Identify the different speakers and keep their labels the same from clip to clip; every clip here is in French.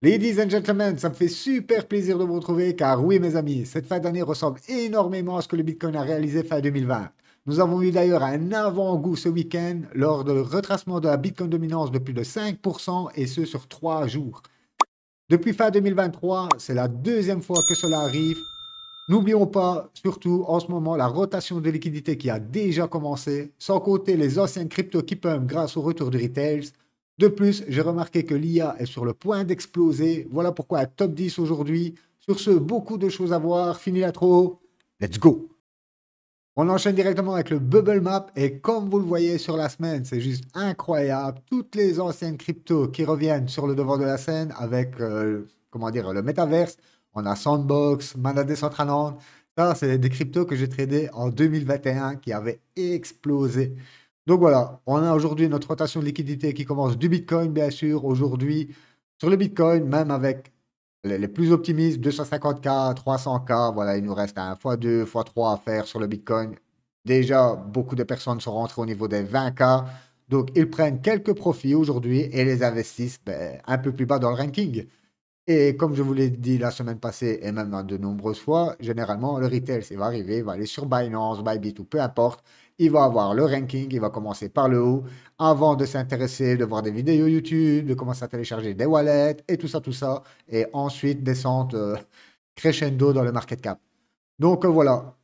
Speaker 1: Ladies and gentlemen, ça me fait super plaisir de vous retrouver car oui mes amis, cette fin d'année ressemble énormément à ce que le Bitcoin a réalisé fin 2020. Nous avons eu d'ailleurs un avant-goût ce week-end lors du retracement de la Bitcoin dominance de plus de 5% et ce sur 3 jours. Depuis fin 2023, c'est la deuxième fois que cela arrive. N'oublions pas, surtout en ce moment, la rotation de liquidités qui a déjà commencé, sans compter les anciennes cryptos qui pump grâce au retour du retail. De plus, j'ai remarqué que l'IA est sur le point d'exploser. Voilà pourquoi un top 10 aujourd'hui. Sur ce, beaucoup de choses à voir. Fini l'intro. Let's go! On enchaîne directement avec le Bubble Map et comme vous le voyez sur la semaine, c'est juste incroyable. Toutes les anciennes cryptos qui reviennent sur le devant de la scène avec, comment dire, le métaverse. On a Sandbox, Mana Decentraland. Ça, c'est des cryptos que j'ai tradés en 2021 qui avaient explosé. Donc voilà, on a aujourd'hui notre rotation de liquidité qui commence du Bitcoin, bien sûr. Aujourd'hui, sur le Bitcoin, même avec les plus optimistes, 250K, 300K, voilà, il nous reste un x2, x3 à faire sur le Bitcoin. Déjà, beaucoup de personnes sont rentrées au niveau des 20K. Donc, ils prennent quelques profits aujourd'hui et les investissent un peu plus bas dans le ranking. Et comme je vous l'ai dit la semaine passée et même de nombreuses fois, généralement, le retail, il va arriver, il va aller sur Binance, Bybit ou peu importe. Il va avoir le ranking, il va commencer par le haut avant de s'intéresser, de voir des vidéos YouTube, de commencer à télécharger des wallets et tout ça, tout ça. Et ensuite descendre crescendo dans le market cap. Donc voilà,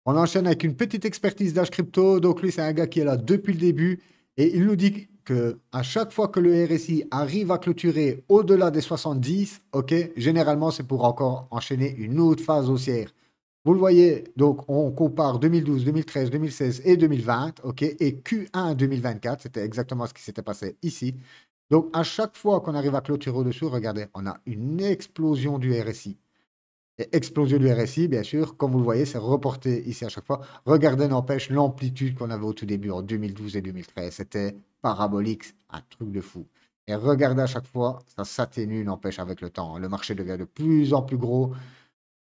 Speaker 1: on enchaîne avec une petite expertise d'H Crypto. Donc lui, c'est un gars qui est là depuis le début et il nous dit que à chaque fois que le RSI arrive à clôturer au-delà des 70, ok, généralement c'est pour encore enchaîner une autre phase haussière. Vous le voyez, donc on compare 2012, 2013, 2016 et 2020, ok, et Q1 2024, c'était exactement ce qui s'était passé ici. Donc à chaque fois qu'on arrive à clôturer au-dessus, regardez, on a une explosion du RSI. Et explosion du RSI, bien sûr, comme vous le voyez, c'est reporté ici à chaque fois. Regardez, n'empêche, l'amplitude qu'on avait au tout début en 2012 et 2013. C'était parabolique, un truc de fou. Et regardez à chaque fois, ça s'atténue, n'empêche, avec le temps. Le marché devient de plus en plus gros.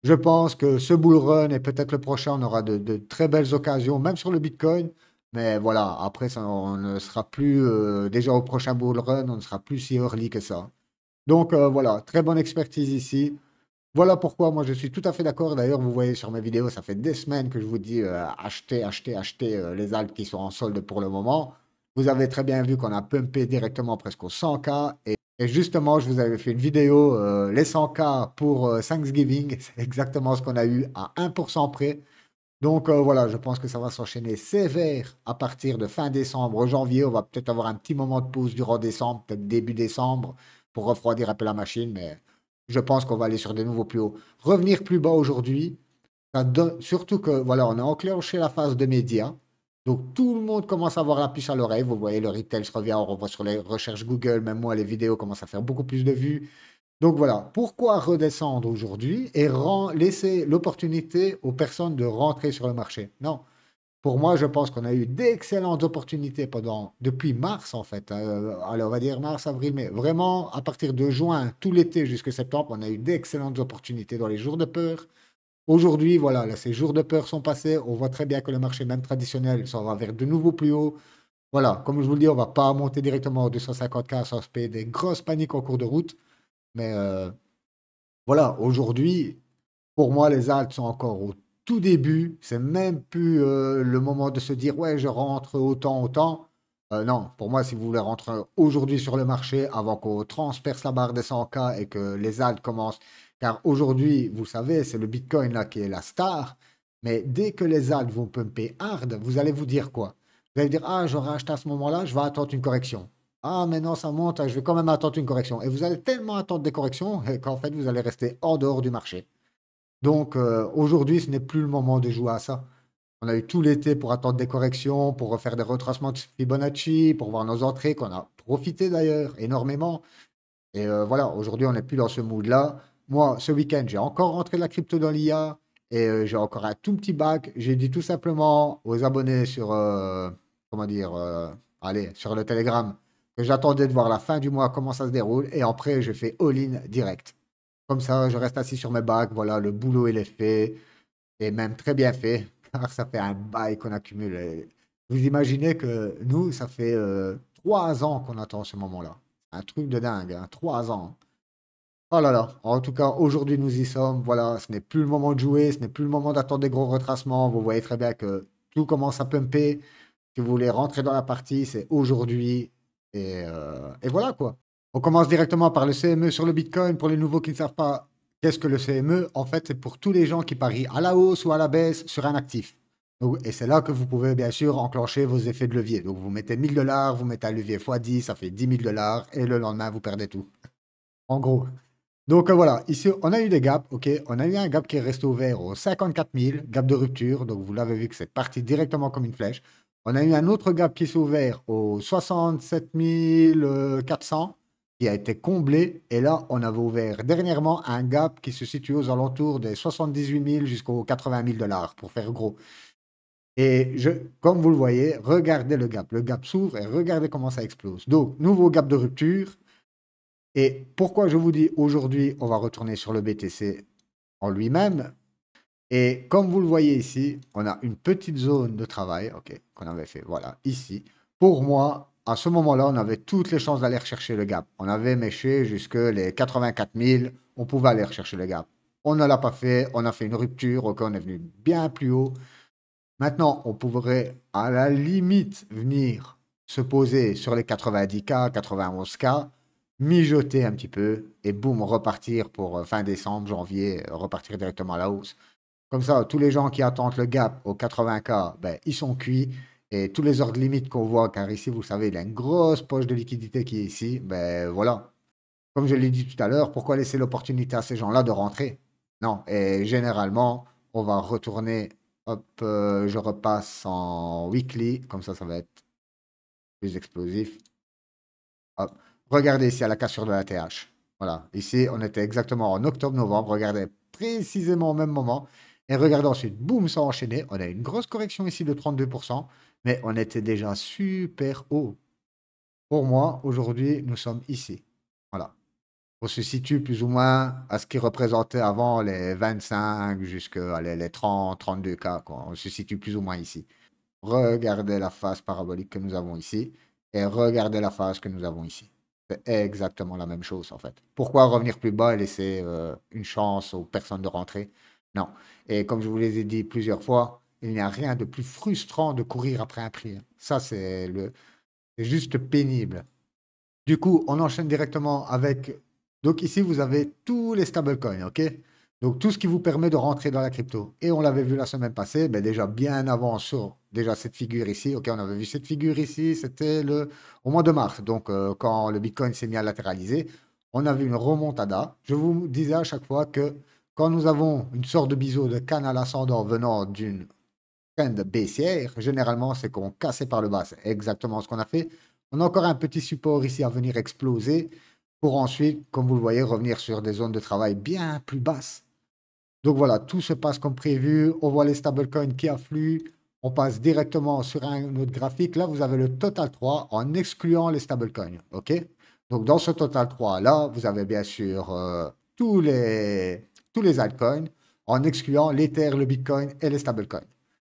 Speaker 1: Je pense que ce bull run et peut-être le prochain, on aura de très belles occasions, même sur le Bitcoin. Mais voilà, après, ça, on ne sera plus, déjà au prochain bull run, on ne sera plus si early que ça. Donc voilà, très bonne expertise ici. Voilà pourquoi moi je suis tout à fait d'accord. D'ailleurs, vous voyez sur mes vidéos, ça fait des semaines que je vous dis achetez, achetez, achetez les alts qui sont en solde pour le moment. Vous avez très bien vu qu'on a pumpé directement presque au 100K. Et justement, je vous avais fait une vidéo, les 100K pour Thanksgiving. C'est exactement ce qu'on a eu à 1% près. Donc voilà, je pense que ça va s'enchaîner sévère à partir de fin décembre, janvier. On va peut-être avoir un petit moment de pause durant décembre, peut-être début décembre, pour refroidir un peu la machine. Mais je pense qu'on va aller sur des nouveaux plus hauts. Revenir plus bas aujourd'hui, surtout que voilà, on a enclenché la phase de médias. Donc tout le monde commence à avoir la puce à l'oreille. Vous voyez, le retail se revient, on revoit sur les recherches Google, même moi, les vidéos commencent à faire beaucoup plus de vues. Donc voilà, pourquoi redescendre aujourd'hui et laisser l'opportunité aux personnes de rentrer sur le marché? Non. Pour moi, je pense qu'on a eu d'excellentes opportunités depuis mars, en fait. Allez, on va dire mars, avril, mai. Vraiment, à partir de juin, tout l'été jusqu'à septembre, on a eu d'excellentes opportunités dans les jours de peur. Aujourd'hui, voilà, là, ces jours de peur sont passés. On voit très bien que le marché, même traditionnel, s'en va vers de nouveaux plus hauts. Voilà, comme je vous le dis, on ne va pas monter directement aux 250K sans se payer des grosses paniques en cours de route. Mais voilà, aujourd'hui, pour moi, les alts sont encore au tout début. C'est même plus le moment de se dire, ouais, je rentre autant, autant. Non, pour moi, si vous voulez rentrer aujourd'hui sur le marché avant qu'on transperce la barre des 100K et que les alts commencent, car aujourd'hui, vous savez, c'est le Bitcoin là qui est la star. Mais dès que les alts vont pumper hard, vous allez vous dire quoi? Vous allez dire, ah, j'aurais acheté à ce moment-là, je vais attendre une correction. Ah, mais non, ça monte, je vais quand même attendre une correction. Et vous allez tellement attendre des corrections qu'en fait, vous allez rester en dehors du marché. Donc aujourd'hui, ce n'est plus le moment de jouer à ça. On a eu tout l'été pour attendre des corrections, pour refaire des retracements de Fibonacci, pour voir nos entrées, qu'on a profité d'ailleurs énormément. Et voilà, aujourd'hui, on n'est plus dans ce mood-là. Moi, ce week-end, j'ai encore rentré de la crypto dans l'IA et j'ai encore un tout petit bac. J'ai dit tout simplement aux abonnés sur, comment dire, allez, sur le Telegram, que j'attendais de voir la fin du mois, comment ça se déroule. Et après, je fais all-in direct. Comme ça, je reste assis sur mes bacs. Voilà, le boulot, il est fait. Et même très bien fait, car ça fait un bail qu'on accumule. Vous imaginez que nous, ça fait 3 ans qu'on attend ce moment-là. Un truc de dingue, hein, 3 ans. Oh là là. En tout cas, aujourd'hui, nous y sommes. Voilà, ce n'est plus le moment de jouer, ce n'est plus le moment d'attendre des gros retracements. Vous voyez très bien que tout commence à pumper. Si vous voulez rentrer dans la partie, c'est aujourd'hui. Et voilà quoi. On commence directement par le CME sur le Bitcoin. Pour les nouveaux qui ne savent pas qu'est-ce que le CME, en fait, c'est pour tous les gens qui parient à la hausse ou à la baisse sur un actif. Et c'est là que vous pouvez bien sûr enclencher vos effets de levier. Donc vous mettez 1000 $, vous mettez un levier x10, ça fait 10 000 $, et le lendemain, vous perdez tout. En gros. Donc voilà, ici, on a eu des gaps, ok. On a eu un gap qui est resté ouvert aux 54 000, gap de rupture. Donc vous l'avez vu que c'est parti directement comme une flèche. On a eu un autre gap qui s'est ouvert aux 67 400, qui a été comblé. Et là, on avait ouvert dernièrement un gap qui se situe aux alentours des 78 000 jusqu'aux 80 000 $, pour faire gros. Et comme vous le voyez, regardez le gap. Le gap s'ouvre et regardez comment ça explose. Donc, nouveau gap de rupture. Et pourquoi je vous dis aujourd'hui, on va retourner sur le BTC en lui-même. Et comme vous le voyez ici, on a une petite zone de travail, ok, qu'on avait fait, voilà, ici. Pour moi, à ce moment-là, on avait toutes les chances d'aller rechercher le gap. On avait méché jusque les 84 000, on pouvait aller rechercher le gap. On ne l'a pas fait, on a fait une rupture, ok, on est venu bien plus haut. Maintenant, on pourrait à la limite venir se poser sur les 90K, 91K, mijoter un petit peu et boum, repartir pour fin décembre, janvier, repartir directement à la hausse. Comme ça, tous les gens qui attendent le gap aux 80K, ben, ils sont cuits. Et tous les ordres limites qu'on voit, car ici, vous savez, il y a une grosse poche de liquidité qui est ici, ben voilà. Comme je l'ai dit tout à l'heure, pourquoi laisser l'opportunité à ces gens-là de rentrer? Non, et généralement, on va retourner, hop, je repasse en weekly, comme ça va être plus explosif. Hop. Regardez ici à la cassure de la TH. Voilà, ici, on était exactement en octobre-novembre, regardez précisément au même moment. Et regardez ensuite, boum, ça a enchaîné. On a une grosse correction ici de 32%, mais on était déjà super haut. Pour moi, aujourd'hui, nous sommes ici. Voilà. On se situe plus ou moins à ce qui représentait avant les 25 jusqu'à les 30, 32 cas, quoi. On se situe plus ou moins ici. Regardez la phase parabolique que nous avons ici et regardez la phase que nous avons ici. C'est exactement la même chose en fait. Pourquoi revenir plus bas et laisser une chance aux personnes de rentrer? Non. Et comme je vous les ai dit plusieurs fois, il n'y a rien de plus frustrant de courir après un prix, hein. Ça, c'est juste pénible. Du coup, on enchaîne directement avec. Donc ici, vous avez tous les stablecoins, ok? Donc tout ce qui vous permet de rentrer dans la crypto. Et on l'avait vu la semaine passée, ben déjà bien avant sur déjà cette figure ici. Ok, on avait vu cette figure ici, c'était au mois de mars. Donc quand le Bitcoin s'est mis à latéraliser, on a vu une remontada. Je vous disais à chaque fois que quand nous avons une sorte de biseau de canne à l'ascendant venant d'une trend baissière, généralement, c'est qu'on cassait par le bas. C'est exactement ce qu'on a fait. On a encore un petit support ici à venir exploser pour ensuite, comme vous le voyez, revenir sur des zones de travail bien plus basses. Donc voilà, tout se passe comme prévu. On voit les stablecoins qui affluent. On passe directement sur un autre graphique. Là, vous avez le total 3 en excluant les stablecoins. OK? Donc dans ce total 3 là, vous avez bien sûr tous les altcoins en excluant l'Ether, le Bitcoin et les stablecoins.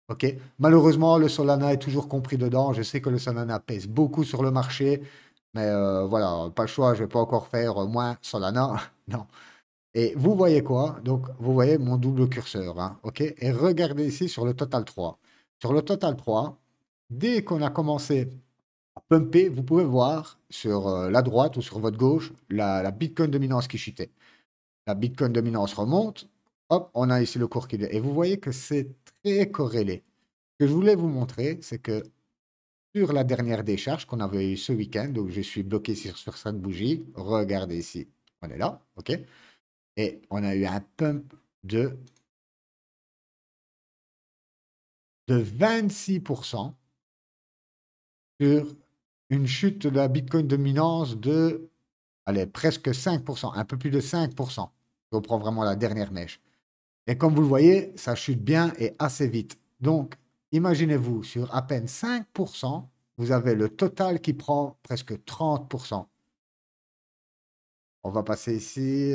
Speaker 1: OK? Malheureusement, le Solana est toujours compris dedans. Je sais que le Solana pèse beaucoup sur le marché, mais voilà, pas le choix. Je ne vais pas encore faire moins Solana. Non. Et vous voyez quoi? Donc, vous voyez mon double curseur, hein, OK? Et regardez ici sur le total 3. Sur le total 3, dès qu'on a commencé à pumper, vous pouvez voir sur la droite ou sur votre gauche la Bitcoin dominance qui chutait. La Bitcoin dominance remonte. Hop, on a ici le cours qui est. Et vous voyez que c'est très corrélé. Ce que je voulais vous montrer, c'est que sur la dernière décharge qu'on avait eu ce week-end, donc je suis bloqué sur cette bougie. Regardez ici, on est là, OK? Et on a eu un pump de 26% sur une chute de la Bitcoin dominance de, allez, presque 5%, un peu plus de 5%. Si on prend vraiment la dernière mèche. Et comme vous le voyez, ça chute bien et assez vite. Donc, imaginez-vous, sur à peine 5%, vous avez le total qui prend presque 30%. On va passer ici,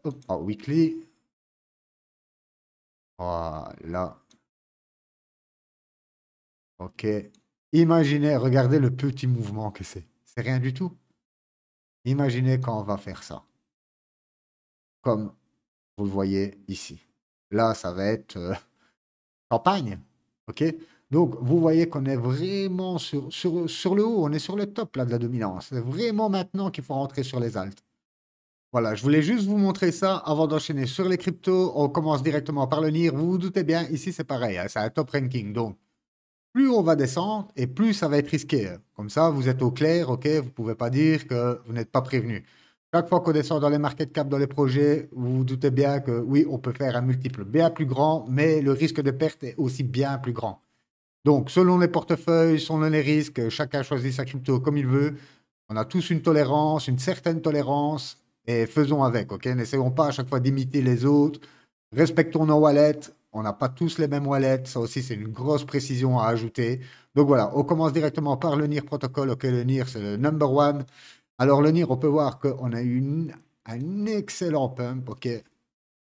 Speaker 1: hop, en weekly. Voilà. OK. Imaginez, regardez le petit mouvement que c'est. C'est rien du tout. Imaginez quand on va faire ça, comme vous le voyez ici. Là, ça va être campagne. OK? Donc, vous voyez qu'on est vraiment sur le haut, on est sur le top là, de la dominance. C'est vraiment maintenant qu'il faut rentrer sur les altes. Voilà, je voulais juste vous montrer ça avant d'enchaîner sur les cryptos. On commence directement par le NIR. Vous vous doutez bien, ici c'est pareil, hein, c'est un top ranking. Donc, plus on va descendre et plus ça va être risqué, hein. Comme ça, vous êtes au clair, ok? Vous ne pouvez pas dire que vous n'êtes pas prévenu. Chaque fois qu'on descend dans les market cap, dans les projets, vous vous doutez bien que oui, on peut faire un multiple bien plus grand, mais le risque de perte est aussi bien plus grand. Donc, selon les portefeuilles, selon les risques, chacun choisit sa crypto comme il veut. On a tous une tolérance, une certaine tolérance, et faisons avec, ok? N'essayons pas à chaque fois d'imiter les autres. Respectons nos wallets. On n'a pas tous les mêmes wallets. Ça aussi, c'est une grosse précision à ajouter. Donc voilà, on commence directement par le NIR protocole. Ok, le NIR, c'est le number one. Alors, le NIR, on peut voir qu'on a eu un excellent pump, ok?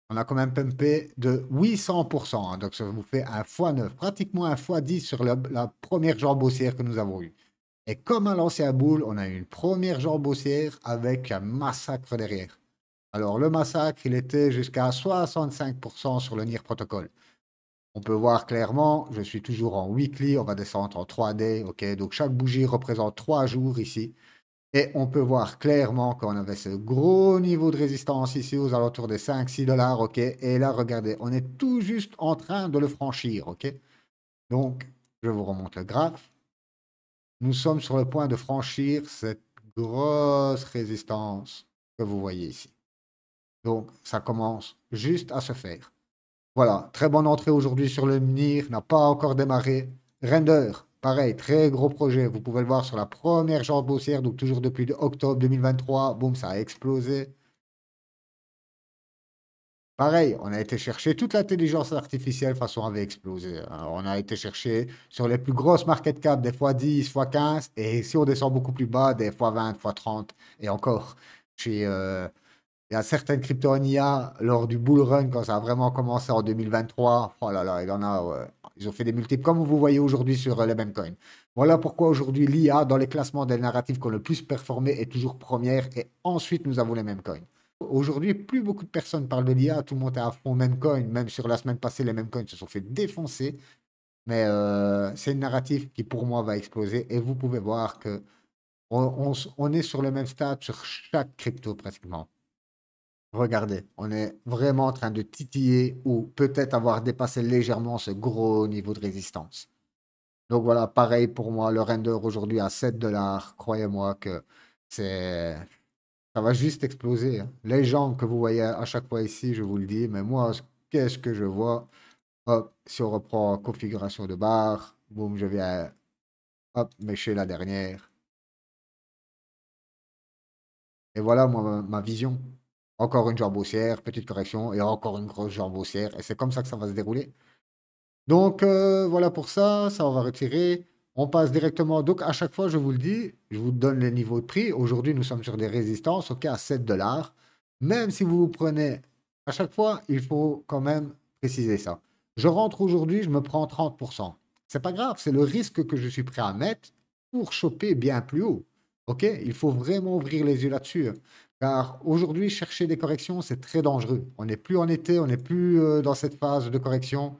Speaker 1: On a quand même pumpé de 800%, hein. Donc, ça vous fait un x9, pratiquement un x10 sur la première jambe haussière que nous avons eue. Et comme à l'ancien boule, on a eu une première jambe haussière avec un massacre derrière. Alors, le massacre, il était jusqu'à 65% sur le NIR protocole. On peut voir clairement, je suis toujours en weekly, on va descendre en 3D, ok? Donc, chaque bougie représente 3 jours ici. Et on peut voir clairement qu'on avait ce gros niveau de résistance ici aux alentours des 5-6 $, ok? Et là, regardez, on est tout juste en train de le franchir, ok? Donc, je vous remonte le graphe. Nous sommes sur le point de franchir cette grosse résistance que vous voyez ici. Donc, ça commence juste à se faire. Voilà, très bonne entrée aujourd'hui sur le NIR, n'a pas encore démarré. Render, pareil, très gros projet. Vous pouvez le voir sur la première jambe haussière, donc toujours depuis octobre 2023. Boum, ça a explosé. Pareil, on a été chercher toute l'intelligence artificielle façon avait explosé, hein. On a été chercher sur les plus grosses market cap, des fois 10, fois 15, et si on descend beaucoup plus bas, des fois 20, fois 30, et encore. Chez, il y a certaines cryptos en IA, lors du bull run, quand ça a vraiment commencé en 2023, oh là là, il en a, ouais. Ils ont fait des multiples, comme vous voyez aujourd'hui sur les mêmes coins. Voilà pourquoi aujourd'hui l'IA, dans les classements des narratifs qui ont le plus performé, est toujours première, et ensuite nous avons les mêmes coins. Aujourd'hui, plus beaucoup de personnes parlent de l'IA, tout le monde est à fond même coin, même sur la semaine passée, les mêmes coins se sont fait défoncer, mais c'est une narrative qui pour moi va exploser, et vous pouvez voir que on est sur le même stade sur chaque crypto pratiquement. Regardez, on est vraiment en train de titiller ou peut-être avoir dépassé légèrement ce gros niveau de résistance. Donc voilà, pareil pour moi, le render aujourd'hui à 7 $, croyez-moi que c'est, ça va juste exploser, hein. Les gens que vous voyez à chaque fois ici, je vous le dis, mais moi, qu'est-ce que je vois? Hop, si on reprend configuration de barre, boum, je viens, hop, mêcher la dernière. Et voilà, moi, ma vision. Encore une jambe haussière, petite correction, et encore une grosse jambe haussière. Et c'est comme ça que ça va se dérouler. Donc, voilà pour ça. Ça, on va retirer. On passe directement. Donc, à chaque fois, je vous le dis, je vous donne les niveaux de prix. Aujourd'hui, nous sommes sur des résistances, OK, à 7 $. Même si vous vous prenez à chaque fois, il faut quand même préciser ça. Je rentre aujourd'hui, je me prends 30%. C'est pas grave, c'est le risque que je suis prêt à mettre pour choper bien plus haut. OK? Il faut vraiment ouvrir les yeux là-dessus, hein. Car aujourd'hui, chercher des corrections, c'est très dangereux. On n'est plus en été, on n'est plus dans cette phase de correction.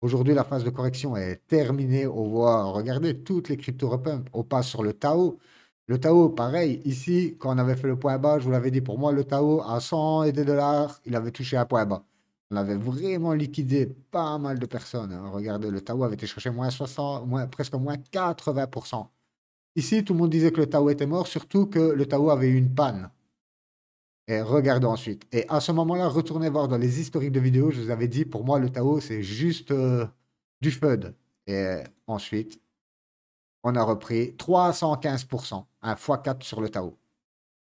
Speaker 1: Aujourd'hui, la phase de correction est terminée. On voit, regardez, toutes les crypto repump. On passe sur le Tao. Le Tao, pareil, ici, quand on avait fait le point bas, je vous l'avais dit, pour moi, le Tao, à 100 et des dollars, il avait touché un point bas. On avait vraiment liquidé pas mal de personnes, hein. Regardez, le Tao avait été chercher moins 60, presque moins 80%. Ici, tout le monde disait que le Tao était mort, surtout que le Tao avait eu une panne. Et regardez ensuite. Et à ce moment-là, retournez voir dans les historiques de vidéos. Je vous avais dit, pour moi, le Tao, c'est juste du FUD. Et ensuite, on a repris 315%, un x4 sur le Tao.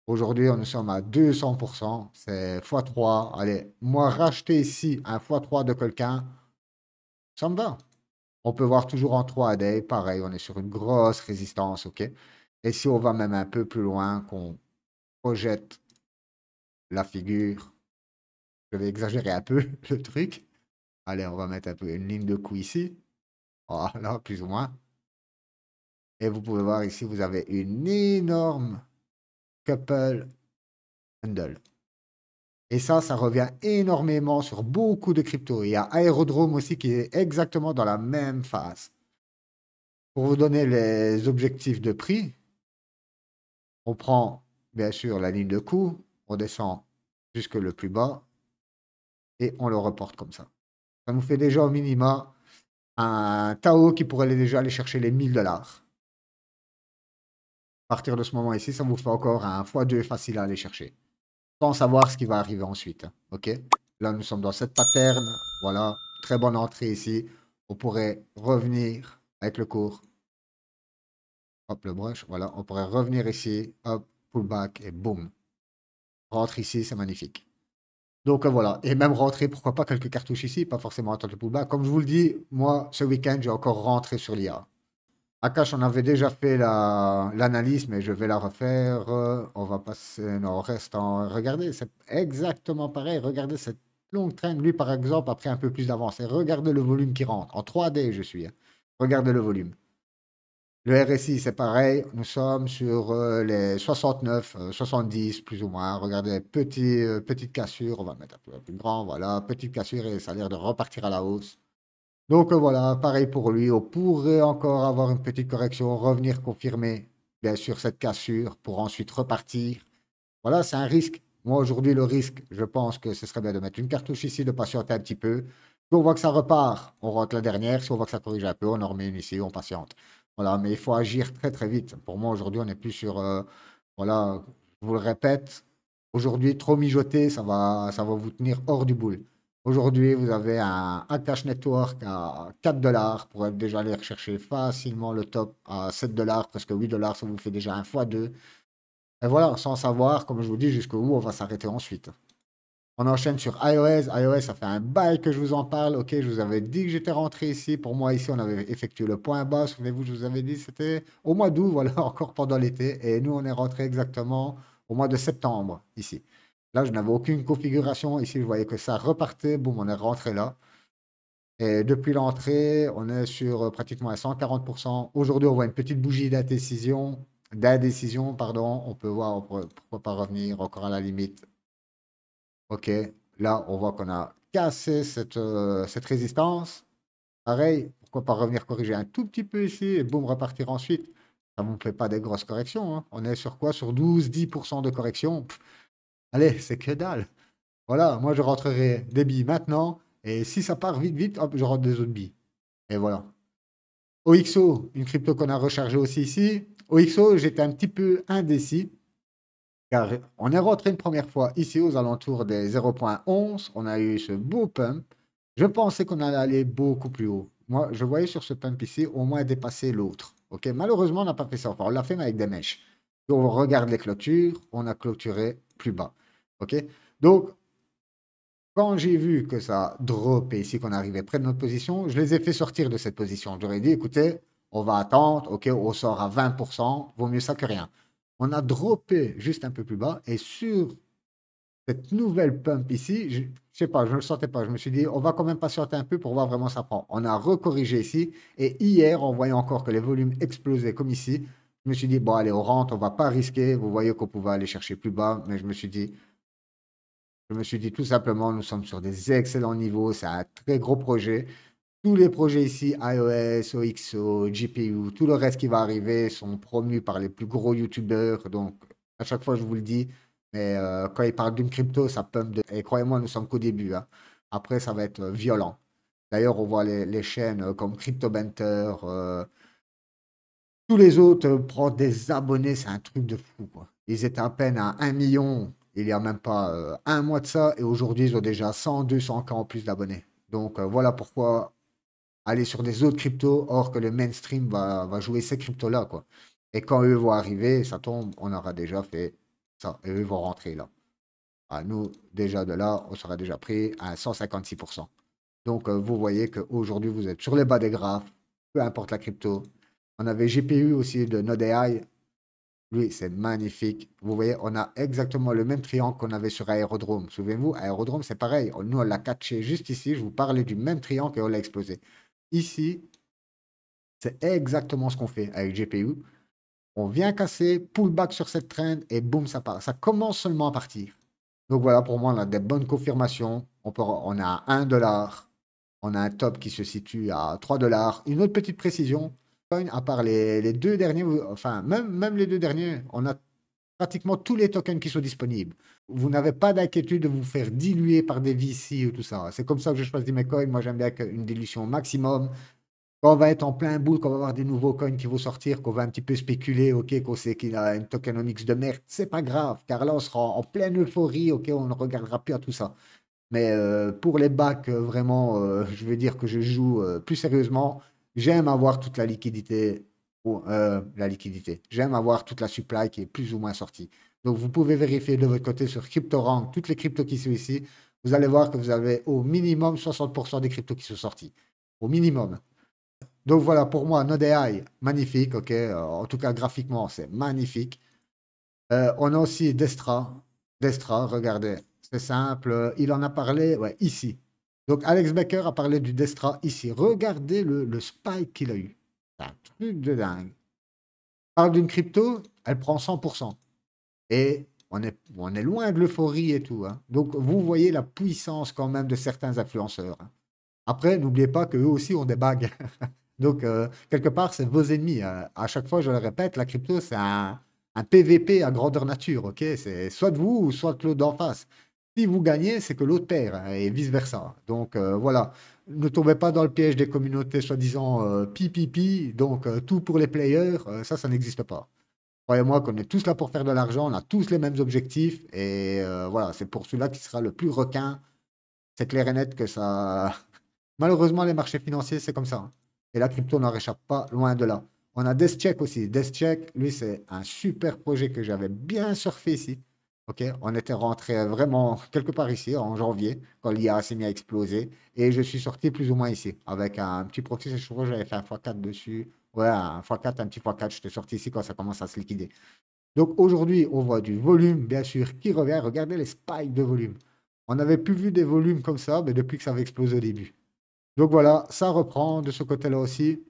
Speaker 1: Aujourd'hui, nous sommes à 200%, c'est x3. Allez, moi, racheter ici un x3 de quelqu'un, ça me va. On peut voir toujours en 3D, pareil, on est sur une grosse résistance, ok? Et si on va même un peu plus loin, qu'on projette la figure, je vais exagérer un peu le truc. Allez, on va mettre un peu une ligne de coup ici. Voilà, plus ou moins. Et vous pouvez voir ici, vous avez une énorme couple handle. Et ça revient énormément sur beaucoup de cryptos. Il y a Aerodrome aussi qui est exactement dans la même phase. Pour vous donner les objectifs de prix, on prend bien sûr la ligne de coût, on descend jusque le plus bas et on le reporte comme ça. Ça nous fait déjà au minima un Tao qui pourrait déjà aller chercher les 1000 $. À partir de ce moment ici, ça vous fait encore un x2 facile à aller chercher. Sans savoir ce qui va arriver ensuite. OK? Là, nous sommes dans cette pattern. Voilà. Très bonne entrée ici. On pourrait revenir avec le cours. Hop, le brush. Voilà. On pourrait revenir ici. Hop, pullback et boum. Rentre ici, c'est magnifique. Donc voilà. Et même rentrer, pourquoi pas quelques cartouches ici. Pas forcément attendre le pullback. Comme je vous le dis, moi, ce week-end, j'ai encore rentré sur l'IA. Akash, on avait déjà fait l'analyse, mais je vais la refaire. On va passer. Non, on reste en. Regardez, c'est exactement pareil. Regardez cette longue traîne. Lui, par exemple, a pris un peu plus d'avance. Et regardez le volume qui rentre. En 3D, je suis, hein. Regardez le volume. Le RSI, c'est pareil. Nous sommes sur les 69, 70, plus ou moins. Regardez, petite cassure. On va mettre un peu plus grand. Voilà, petite cassure et ça a l'air de repartir à la hausse. Donc voilà, pareil pour lui, on pourrait encore avoir une petite correction, revenir confirmer, bien sûr, cette cassure pour ensuite repartir. Voilà, c'est un risque. Moi, aujourd'hui, le risque, je pense que ce serait bien de mettre une cartouche ici, de patienter un petit peu. Si on voit que ça repart, on rentre la dernière. Si on voit que ça corrige un peu, on en remet une ici, on patiente. Voilà, mais il faut agir très très vite. Pour moi, aujourd'hui, on n'est plus sur... voilà, je vous le répète, aujourd'hui, trop mijoter, ça va vous tenir hors du boule. Aujourd'hui, vous avez un Cash Network à 4 $. Pour être déjà aller rechercher facilement le top à 7 $, presque 8 $, ça vous fait déjà un x2. Et voilà, sans savoir, comme je vous dis, jusqu'où on va s'arrêter ensuite. On enchaîne sur iOS. iOS, ça fait un bail que je vous en parle. Ok, je vous avais dit que j'étais rentré ici. Pour moi, ici, on avait effectué le point bas. Souvenez-vous, je vous avais dit, c'était au mois d'août, voilà, encore pendant l'été. Et nous, on est rentré exactement au mois de septembre, ici. Là, je n'avais aucune configuration. Ici, je voyais que ça repartait. Boum, on est rentré là. Et depuis l'entrée, on est sur pratiquement à 140%. Aujourd'hui, on voit une petite bougie d'indécision, pardon. On peut voir, pourquoi pas revenir encore à la limite. Ok, là, on voit qu'on a cassé cette résistance. Pareil, pourquoi pas revenir corriger un tout petit peu ici et boum, repartir ensuite. Ça ne vous fait pas des grosses corrections, hein. On est sur quoi? Sur 12-10% de correction. Allez, c'est que dalle. Voilà, moi, je rentrerai des billes maintenant. Et si ça part vite, vite, hop, je rentre des autres billes. Et voilà. OXO, une crypto qu'on a rechargée aussi ici. OXO, j'étais un petit peu indécis. Car on est rentré une première fois ici aux alentours des 0,11. On a eu ce beau pump. Je pensais qu'on allait aller beaucoup plus haut. Moi, je voyais sur ce pump ici au moins dépasser l'autre. Ok, malheureusement, on n'a pas fait ça. Enfin, on l'a fait mais avec des mèches. Donc, on regarde les clôtures. On a clôturé plus bas. Ok, donc quand j'ai vu que ça dropait ici, qu'on arrivait près de notre position, je les ai fait sortir de cette position. J'aurais dit, écoutez, on va attendre, ok, on sort à 20%, vaut mieux ça que rien. On a droppé juste un peu plus bas et sur cette nouvelle pump ici, je sais pas, je ne le sentais pas. Je me suis dit, on va quand même patienter un peu pour voir vraiment ça prend. On a recorrigé ici et hier, en voyant encore que les volumes explosaient comme ici, je me suis dit, bon, allez, on rentre, on va pas risquer. Vous voyez qu'on pouvait aller chercher plus bas, mais je me suis dit tout simplement, nous sommes sur des excellents niveaux. C'est un très gros projet. Tous les projets ici, iOS, OXO, GPU, tout le reste qui va arriver sont promus par les plus gros YouTubeurs. Donc, à chaque fois, je vous le dis, mais quand ils parlent d'une crypto, ça pump. Et croyez-moi, nous sommes qu'au début, hein. Après, ça va être violent. D'ailleurs, on voit les chaînes comme CryptoBenter, tous les autres prennent des abonnés, c'est un truc de fou, quoi. Ils étaient à peine à 1 million il n'y a même pas un mois de ça, et aujourd'hui, ils ont déjà 100, 200 K en plus d'abonnés. Donc voilà pourquoi aller sur des autres cryptos, or que le mainstream va jouer ces cryptos-là, quoi. Et quand eux vont arriver, ça tombe, on aura déjà fait ça, et eux vont rentrer là. Ah, nous, déjà de là, on sera déjà pris à 156%. Donc vous voyez qu'aujourd'hui, vous êtes sur les bas des graphes, peu importe la crypto. On avait GPU aussi de Node.ai. Lui, c'est magnifique. Vous voyez, on a exactement le même triangle qu'on avait sur Aérodrome. Souvenez-vous, Aérodrome, c'est pareil. Nous, on l'a catché juste ici. Je vous parlais du même triangle et on l'a explosé. Ici, c'est exactement ce qu'on fait avec GPU. On vient casser, pullback sur cette trend et boum, ça part. Ça commence seulement à partir. Donc voilà, pour moi, on a des bonnes confirmations. On a 1 $. On a un top qui se situe à 3 $. Une autre petite précision, à part les deux derniers, enfin, même les deux derniers, on a pratiquement tous les tokens qui sont disponibles. Vous n'avez pas d'inquiétude de vous faire diluer par des VC ou tout ça. C'est comme ça que je choisis mes coins. Moi, j'aime bien une dilution maximum. Quand on va être en plein boule, quand on va avoir des nouveaux coins qui vont sortir, qu'on va un petit peu spéculer, ok, qu'on sait qu'il a une tokenomics de merde, c'est pas grave, car là, on sera en pleine euphorie, ok, on ne regardera plus à tout ça. Mais pour les bacs, vraiment, je veux dire que je joue plus sérieusement. J'aime avoir toute la liquidité. La liquidité. J'aime avoir toute la supply qui est plus ou moins sortie. Donc, vous pouvez vérifier de votre côté sur CryptoRank, toutes les cryptos qui sont ici. Vous allez voir que vous avez au minimum 60% des cryptos qui sont sortis. Au minimum. Donc, voilà, pour moi, NodeAI, magnifique. Ok, en tout cas, graphiquement, c'est magnifique. On a aussi Destra. Destra, regardez, c'est simple. Il en a parlé ouais, ici. Donc, Alex Becker a parlé du Destra ici. Regardez le spike qu'il a eu. C'est un truc de dingue. On parle d'une crypto, elle prend 100%. Et on est loin de l'euphorie et tout. Hein. Donc, vous voyez la puissance quand même de certains influenceurs. Hein. Après, n'oubliez pas qu'eux aussi ont des bagues. Donc, quelque part, c'est vos ennemis. Hein. À chaque fois, je le répète, la crypto, c'est un PVP à grandeur nature. Ok, c'est soit de vous ou soit de l'autre d'en face. Si vous gagnez, c'est que l'autre perd hein, et vice-versa. Donc, voilà. Ne tombez pas dans le piège des communautés soi-disant pipipi. Donc, tout pour les players, ça n'existe pas. Croyez-moi qu'on est tous là pour faire de l'argent, on a tous les mêmes objectifs. Et voilà, c'est pour celui-là qui sera le plus requin. C'est clair et net que ça. Malheureusement, les marchés financiers, c'est comme ça. Hein. Et la crypto n'en réchappe pas, loin de là. On a DeathCheck aussi. DeathCheck, lui, c'est un super projet que j'avais bien surfé ici. Ok, on était rentré vraiment quelque part ici en janvier, quand l'IA s'est mis à exploser. Et je suis sorti plus ou moins ici, avec un petit proxy. Je crois que j'avais fait un x4 dessus. Ouais, un x4, un petit x4. J'étais sorti ici quand ça commence à se liquider. Donc aujourd'hui, on voit du volume, bien sûr, qui revient. Regardez les spikes de volume. On n'avait plus vu des volumes comme ça, mais depuis que ça avait explosé au début. Donc voilà, ça reprend de ce côté-là aussi.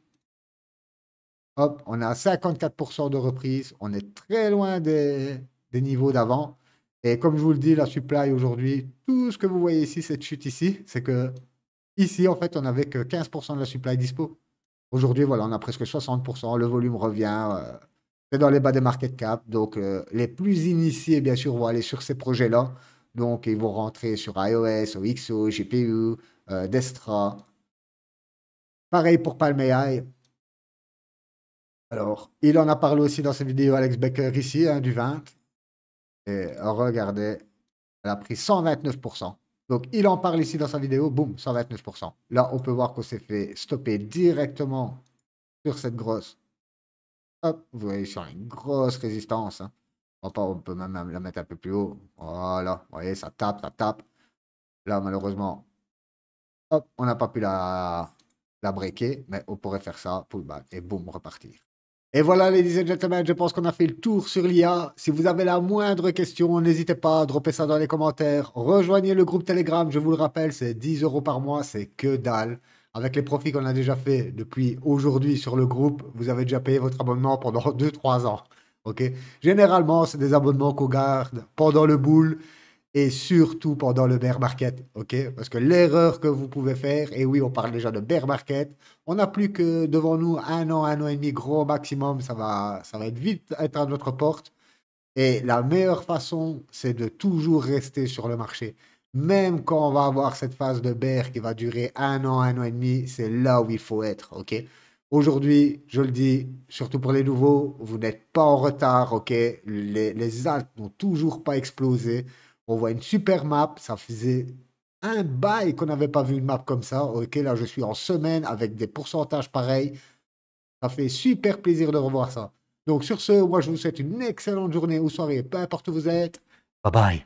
Speaker 1: Hop, on a 54% de reprise. On est très loin des niveaux d'avant. Et comme je vous le dis, la supply aujourd'hui, tout ce que vous voyez ici, cette chute ici, c'est que ici, en fait, on n'avait que 15% de la supply dispo. Aujourd'hui, voilà, on a presque 60%. Le volume revient. C'est dans les bas des market cap. Donc, les plus initiés, bien sûr, vont aller sur ces projets-là. Donc, ils vont rentrer sur iOS, OXO, GPU, Destra. Pareil pour Palmei. Alors, il en a parlé aussi dans sa vidéo, Alex Becker, ici, hein, du 20. Et regardez, elle a pris 129%. Donc, il en parle ici dans sa vidéo, boum, 129%. Là, on peut voir qu'on s'est fait stopper directement sur cette grosse. Hop, vous voyez, sur une grosse résistance. Hein. On peut même la mettre un peu plus haut. Voilà, vous voyez, ça tape, ça tape. Là, malheureusement, hop, on n'a pas pu la breaker, mais on pourrait faire ça, pullback, et boum, repartir. Et voilà, ladies and gentlemen, je pense qu'on a fait le tour sur l'IA. Si vous avez la moindre question, n'hésitez pas à dropper ça dans les commentaires. Rejoignez le groupe Telegram, je vous le rappelle, c'est 10 € par mois, c'est que dalle. Avec les profits qu'on a déjà fait depuis aujourd'hui sur le groupe, vous avez déjà payé votre abonnement pendant 2-3 ans. Ok. Généralement, c'est des abonnements qu'on garde pendant le bull et surtout pendant le bear market, ok? Parce que l'erreur que vous pouvez faire, et oui, on parle déjà de bear market, on n'a plus que devant nous 1 an et demi, gros maximum, ça va être vite être à notre porte. Et la meilleure façon, c'est de toujours rester sur le marché. Même quand on va avoir cette phase de bear qui va durer 1 an et demi, c'est là où il faut être, ok? Aujourd'hui, je le dis, surtout pour les nouveaux, vous n'êtes pas en retard, ok? Les alts n'ont toujours pas explosé. On voit une super map, ça faisait un bail qu'on n'avait pas vu une map comme ça. Ok, là je suis en semaine avec des pourcentages pareils. Ça fait super plaisir de revoir ça. Donc sur ce, moi je vous souhaite une excellente journée ou soirée, peu importe où vous êtes. Bye bye.